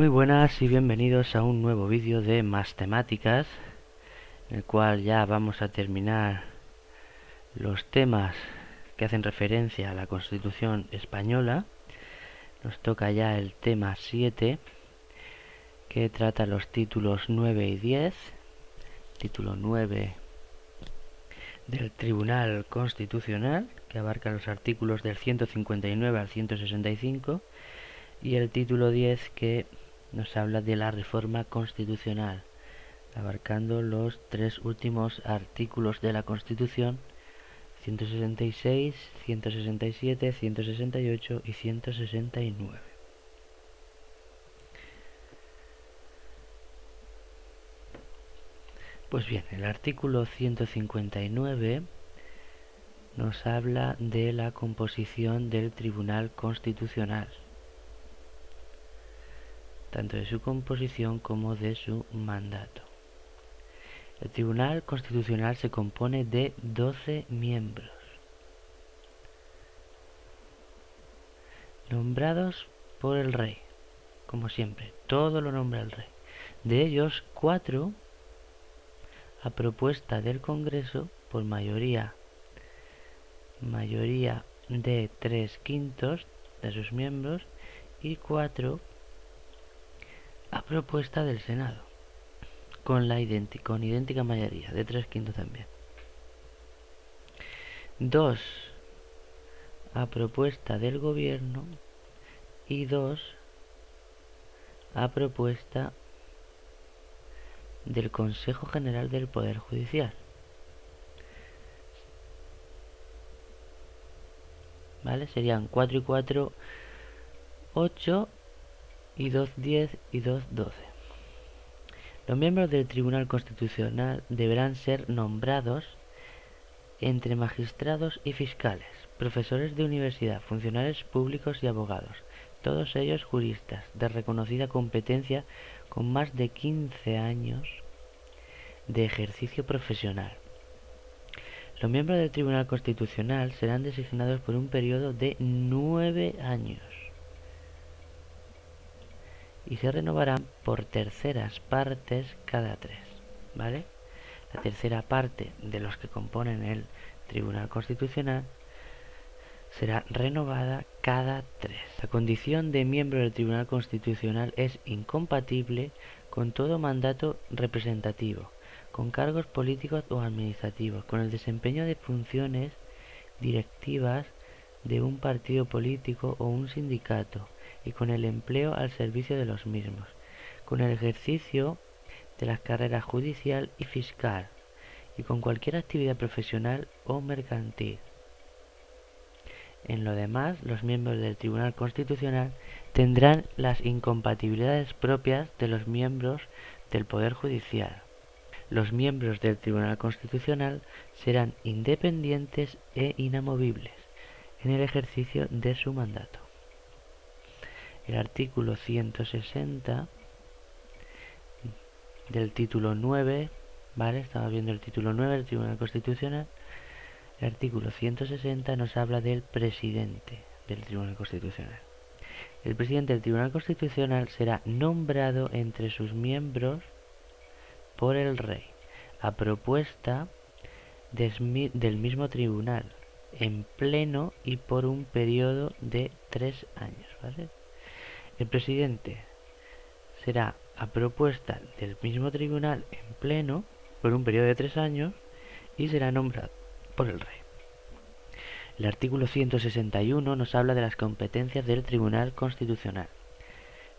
Muy buenas y bienvenidos a un nuevo vídeo de Matemáticas, en el cual ya vamos a terminar los temas que hacen referencia a la Constitución española. Nos toca ya el tema 7, que trata los títulos 9 y 10. Título 9 del Tribunal Constitucional, que abarca los artículos del 159 al 165, y el título 10, que nos habla de la reforma constitucional, abarcando los tres últimos artículos de la Constitución: 166, 167, 168 y 169. Pues bien, el artículo 159 nos habla de la composición del Tribunal Constitucional, tanto de su composición como de su mandato. El Tribunal Constitucional se compone de 12 miembros, nombrados por el rey, como siempre, todo lo nombra el rey. De ellos, 4 a propuesta del Congreso por mayoría de 3/5 de sus miembros, y 4 a propuesta del Senado, con idéntica mayoría de 3/5 también. 2 a propuesta del Gobierno y 2 a propuesta del Consejo General del Poder Judicial. ¿Vale? Serían 4 y 4, 8, y 2, 10 y 2, 12. Los miembros del Tribunal Constitucional deberán ser nombrados entre magistrados y fiscales, profesores de universidad, funcionarios públicos y abogados, todos ellos juristas de reconocida competencia con más de 15 años de ejercicio profesional. Los miembros del Tribunal Constitucional serán designados por un periodo de 9 años y se renovarán por terceras partes cada 3, ¿vale? La tercera parte de los que componen el Tribunal Constitucional será renovada cada 3. La condición de miembro del Tribunal Constitucional es incompatible con todo mandato representativo, con cargos políticos o administrativos, con el desempeño de funciones directivas de un partido político o un sindicato, y con el empleo al servicio de los mismos, con el ejercicio de las carreras judicial y fiscal, y con cualquier actividad profesional o mercantil. En lo demás, los miembros del Tribunal Constitucional tendrán las incompatibilidades propias de los miembros del Poder Judicial. Los miembros del Tribunal Constitucional serán independientes e inamovibles en el ejercicio de su mandato. El artículo 160 del título 9, ¿vale? Estamos viendo el título 9 del Tribunal Constitucional. El artículo 160 nos habla del presidente del Tribunal Constitucional. El presidente del Tribunal Constitucional será nombrado entre sus miembros por el rey, a propuesta del mismo tribunal, en pleno y por un periodo de 3 años, ¿vale? El presidente será a propuesta del mismo tribunal en pleno por un periodo de 3 años y será nombrado por el rey. El artículo 161 nos habla de las competencias del Tribunal Constitucional.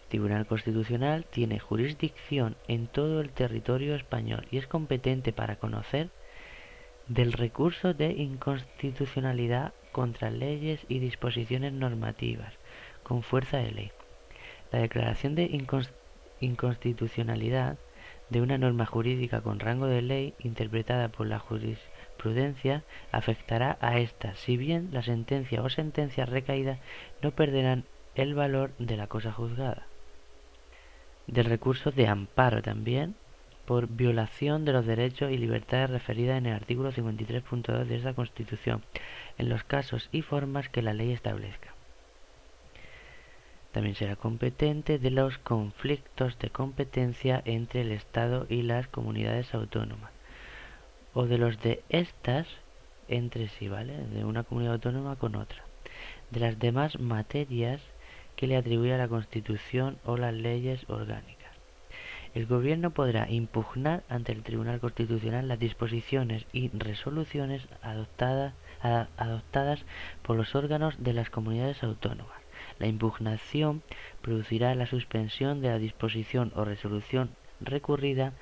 El Tribunal Constitucional tiene jurisdicción en todo el territorio español y es competente para conocer del recurso de inconstitucionalidad contra leyes y disposiciones normativas con fuerza de ley. La declaración de inconstitucionalidad de una norma jurídica con rango de ley interpretada por la jurisprudencia afectará a esta, si bien la sentencia o sentencias recaídas no perderán el valor de la cosa juzgada. Del recurso de amparo también, por violación de los derechos y libertades referidas en el artículo 53.2 de esta Constitución, en los casos y formas que la ley establezca. También será competente de los conflictos de competencia entre el Estado y las comunidades autónomas, o de los de estas entre sí, ¿vale? De una comunidad autónoma con otra. De las demás materias que le atribuya la Constitución o las leyes orgánicas. El Gobierno podrá impugnar ante el Tribunal Constitucional las disposiciones y resoluciones adoptadas por los órganos de las comunidades autónomas. La impugnación producirá la suspensión de la disposición o resolución recurrida,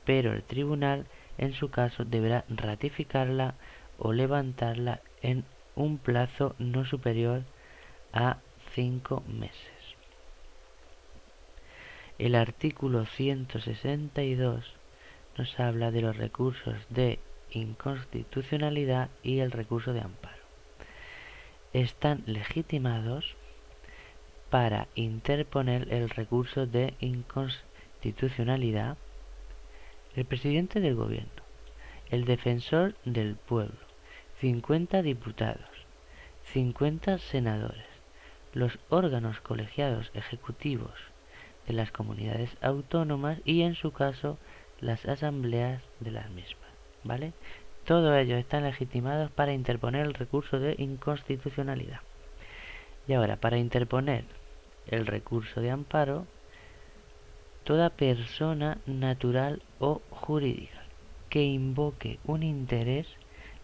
pero el tribunal, en su caso, deberá ratificarla o levantarla en un plazo no superior a 5 meses. El artículo 162 nos habla de los recursos de inconstitucionalidad y el recurso de amparo. Están legitimados para interponer el recurso de inconstitucionalidad el presidente del Gobierno, el defensor del pueblo, 50 diputados, 50 senadores, los órganos colegiados ejecutivos de las comunidades autónomas y, en su caso, las asambleas de las mismas, ¿vale? Todos ellos están legitimados para interponer el recurso de inconstitucionalidad. Y ahora, para interponer el recurso de amparo, toda persona natural o jurídica que invoque un interés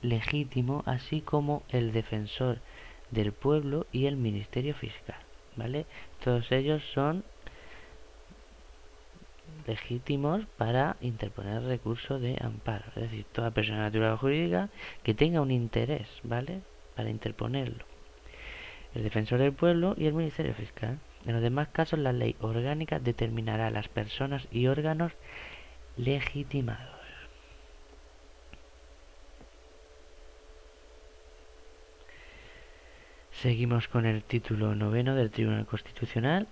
legítimo, así como el defensor del pueblo y el Ministerio Fiscal, ¿vale? Todos ellos son legítimos para interponer recurso de amparo, es decir, toda persona natural o jurídica que tenga un interés, ¿vale?, para interponerlo. El defensor del pueblo y el Ministerio Fiscal. En los demás casos, la ley orgánica determinará las personas y órganos legitimados. Seguimos con el título 9 del Tribunal Constitucional.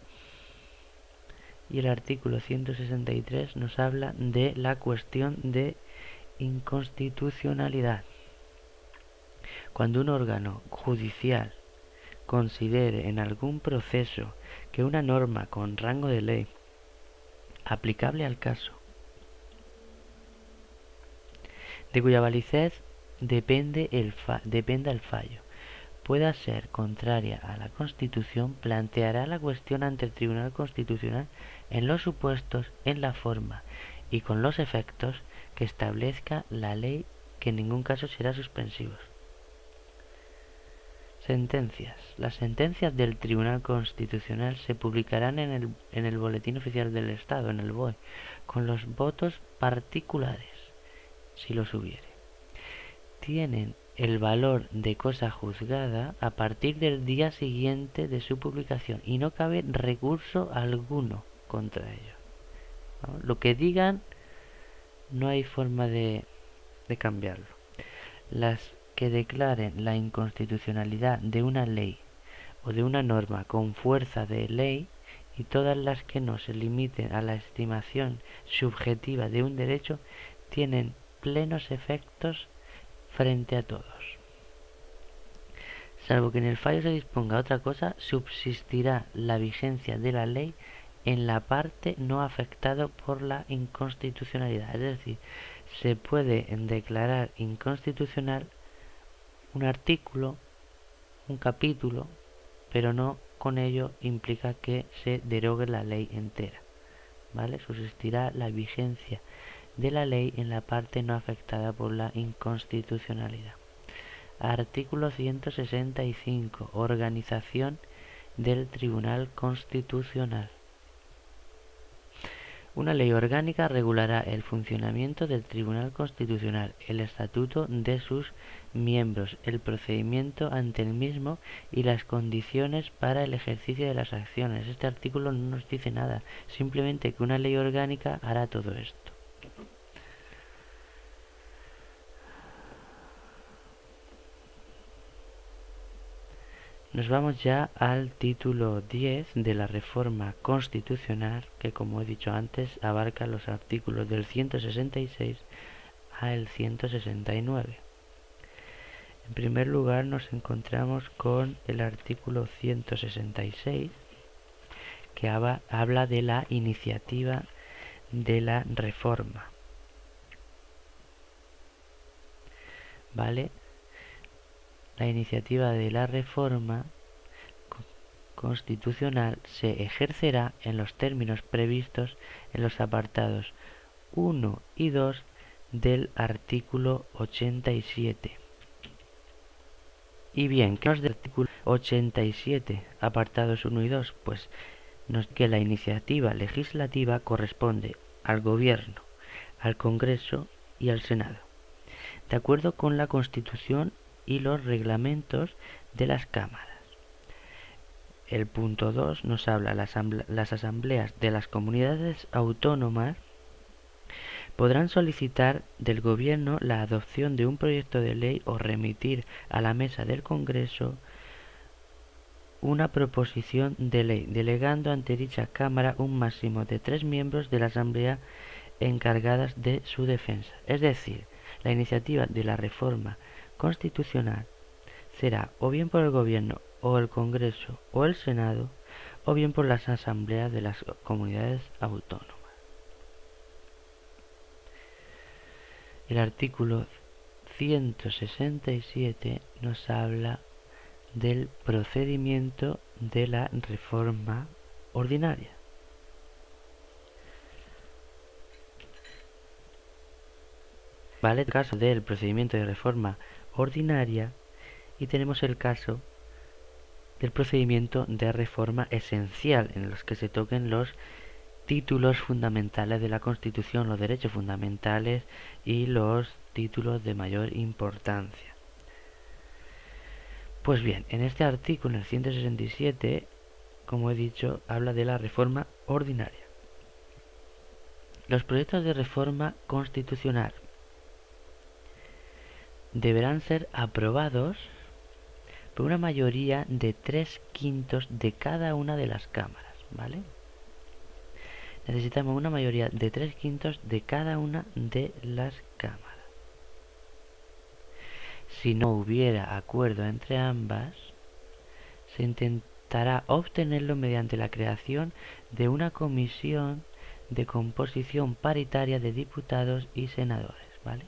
Y el artículo 163 nos habla de la cuestión de inconstitucionalidad. Cuando un órgano judicial considere en algún proceso que una norma con rango de ley aplicable al caso, de cuya validez dependa el fallo, pueda ser contraria a la Constitución, planteará la cuestión ante el Tribunal Constitucional en los supuestos, en la forma y con los efectos que establezca la ley, que en ningún caso será suspensivos. Sentencias. Las sentencias del Tribunal Constitucional se publicarán en el Boletín Oficial del Estado, en el BOE, con los votos particulares, si los hubiere. Tienen el valor de cosa juzgada a partir del día siguiente de su publicación y no cabe recurso alguno contra ellos, ¿no? Lo que digan no hay forma de cambiarlo. Las que declaren la inconstitucionalidad de una ley o de una norma con fuerza de ley, y todas las que no se limiten a la estimación subjetiva de un derecho, tienen plenos efectos frente a todos. Salvo que en el fallo se disponga otra cosa, subsistirá la vigencia de la ley en la parte no afectada por la inconstitucionalidad. Es decir, se puede declarar inconstitucional un artículo, un capítulo, pero no con ello implica que se derogue la ley entera, ¿vale? Subsistirá la vigencia de la ley en la parte no afectada por la inconstitucionalidad. Artículo 165. Organización del Tribunal Constitucional. Una ley orgánica regulará el funcionamiento del Tribunal Constitucional, el estatuto de sus miembros, el procedimiento ante el mismo y las condiciones para el ejercicio de las acciones. Este artículo no nos dice nada, simplemente que una ley orgánica hará todo esto. Nos vamos ya al título 10 de la reforma constitucional, que, como he dicho antes, abarca los artículos del 166 al 169. En primer lugar nos encontramos con el artículo 166, que habla de la iniciativa de la reforma. ¿Vale? La iniciativa de la reforma constitucional se ejercerá en los términos previstos en los apartados 1 y 2 del artículo 87. Y bien, ¿qué nos del artículo 87, apartados 1 y 2? Pues que la iniciativa legislativa corresponde al Gobierno, al Congreso y al Senado, de acuerdo con la Constitución y los reglamentos de las cámaras. El punto 2 nos habla las asambleas de las comunidades autónomas podrán solicitar del Gobierno la adopción de un proyecto de ley o remitir a la mesa del Congreso una proposición de ley, delegando ante dicha Cámara un máximo de 3 miembros de la Asamblea encargadas de su defensa. Es decir, la iniciativa de la reforma constitucional será o bien por el Gobierno o el Congreso o el Senado, o bien por las asambleas de las comunidades autónomas. El artículo 167 nos habla del procedimiento de la reforma ordinaria. Vale, el caso del procedimiento de reforma ordinaria, y tenemos el caso del procedimiento de reforma esencial, en los que se toquen los títulos fundamentales de la Constitución, los derechos fundamentales y los títulos de mayor importancia. Pues bien, en este artículo, en el 167, como he dicho, habla de la reforma ordinaria. Los proyectos de reforma constitucional deberán ser aprobados por una mayoría de 3/5 de cada una de las cámaras, ¿vale? Necesitamos una mayoría de 3/5 de cada una de las cámaras. Si no hubiera acuerdo entre ambas, se intentará obtenerlo mediante la creación de una comisión de composición paritaria de diputados y senadores, ¿vale?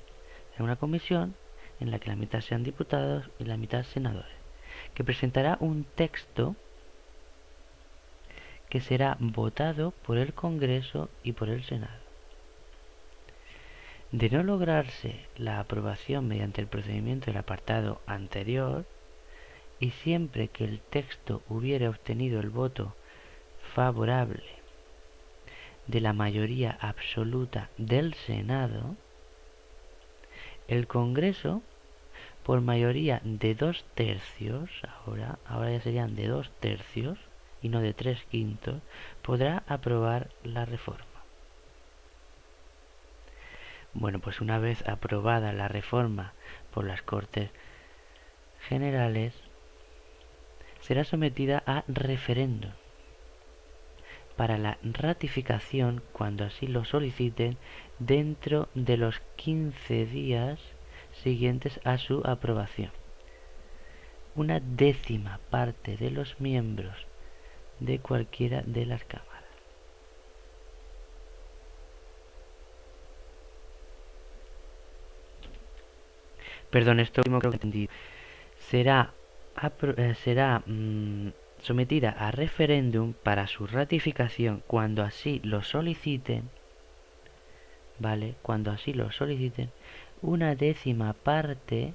Una comisión en la que la mitad sean diputados y la mitad senadores, que presentará un texto que será votado por el Congreso y por el Senado. De no lograrse la aprobación mediante el procedimiento del apartado anterior, y siempre que el texto hubiera obtenido el voto favorable de la mayoría absoluta del Senado, el Congreso, por mayoría de 2/3, ahora ya serían de 2/3 y no de 3/5, podrá aprobar la reforma. Bueno, pues una vez aprobada la reforma por las Cortes Generales, será sometida a referéndum para la ratificación, cuando así lo soliciten, dentro de los 15 días siguientes a su aprobación. Una décima parte de los miembros de cualquiera de las cámaras. Perdón, esto último creo que entendí. Será sometida a referéndum para su ratificación cuando así lo soliciten, ¿vale? Cuando así lo soliciten, una décima parte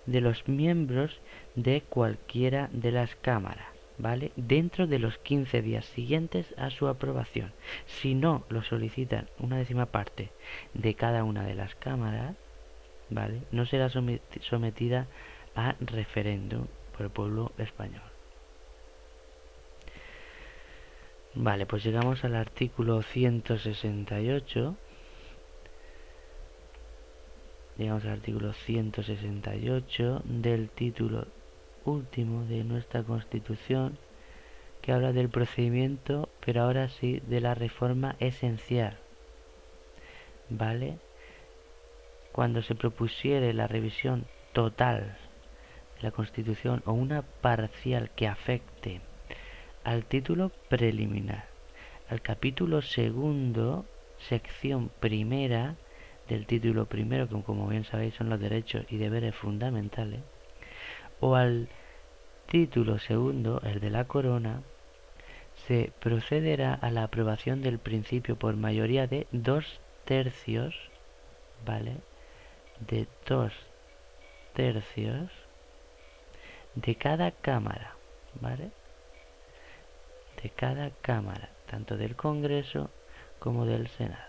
de los miembros de cualquiera de las cámaras, ¿vale? Dentro de los 15 días siguientes a su aprobación. Si no lo solicitan una décima parte de cada una de las cámaras, ¿vale? No será sometida a referéndum por el pueblo español. Vale, pues llegamos al artículo 168. Llegamos al artículo 168 del título último de nuestra Constitución, que habla del procedimiento, pero ahora sí de la reforma esencial, ¿vale? Cuando se propusiere la revisión total de la Constitución o una parcial que afecte al título preliminar, al capítulo segundo, sección primera del título primero, que como bien sabéis son los derechos y deberes fundamentales, o al título segundo, el de la corona, se procederá a la aprobación del principio por mayoría de 2/3, ¿vale? De 2/3 de cada cámara, ¿vale? De cada cámara, tanto del Congreso como del Senado.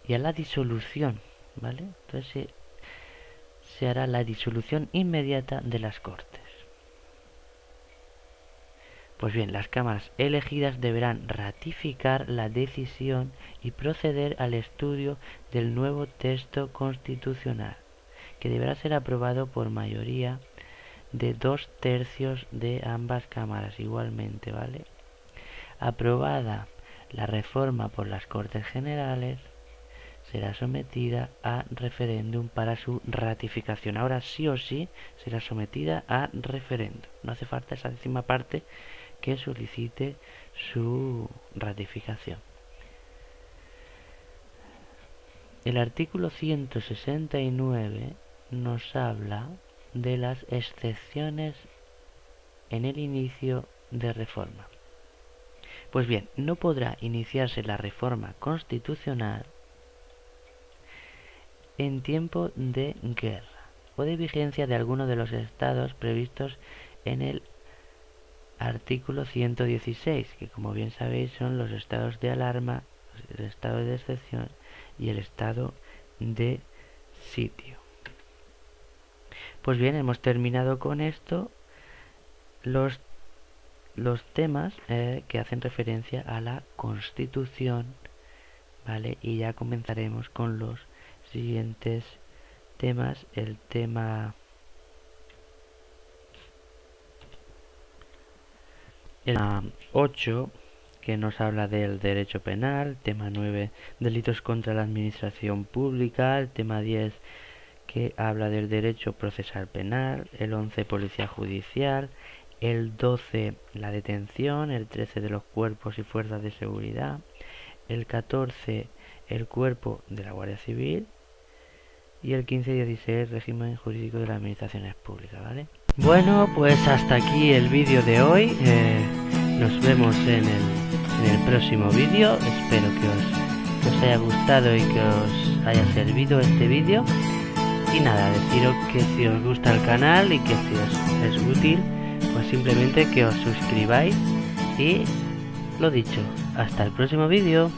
Y a la disolución, ¿vale? Entonces se hará la disolución inmediata de las Cortes. Pues bien, las cámaras elegidas deberán ratificar la decisión y proceder al estudio del nuevo texto constitucional, que deberá ser aprobado por mayoría de 2/3 de ambas cámaras igualmente, ¿vale? Aprobada la reforma por las Cortes Generales, será sometida a referéndum para su ratificación. Ahora sí o sí será sometida a referéndum. No hace falta esa décima parte que solicite su ratificación. El artículo 169 nos habla de las excepciones en el inicio de reforma. Pues bien, no podrá iniciarse la reforma constitucional en tiempo de guerra o de vigencia de alguno de los estados previstos en el artículo 116, que como bien sabéis son los estados de alarma, el estado de excepción y el estado de sitio. Pues bien, hemos terminado con esto los temas que hacen referencia a la Constitución, ¿vale? Y ya comenzaremos con los siguientes temas. El tema 8, que nos habla del derecho penal, tema 9, delitos contra la administración pública, el tema 10, que habla del derecho procesal penal, el 11, policía judicial, el 12, la detención, el 13, de los cuerpos y fuerzas de seguridad, el 14, el cuerpo de la Guardia Civil, y el 15 y 16, régimen jurídico de las administraciones públicas, ¿vale? Bueno, pues hasta aquí el vídeo de hoy. Nos vemos en el próximo vídeo. Espero que os haya gustado y que os haya servido este vídeo. Y nada, deciros que si os gusta el canal y que si os es útil, pues simplemente que os suscribáis. Y lo dicho, hasta el próximo vídeo.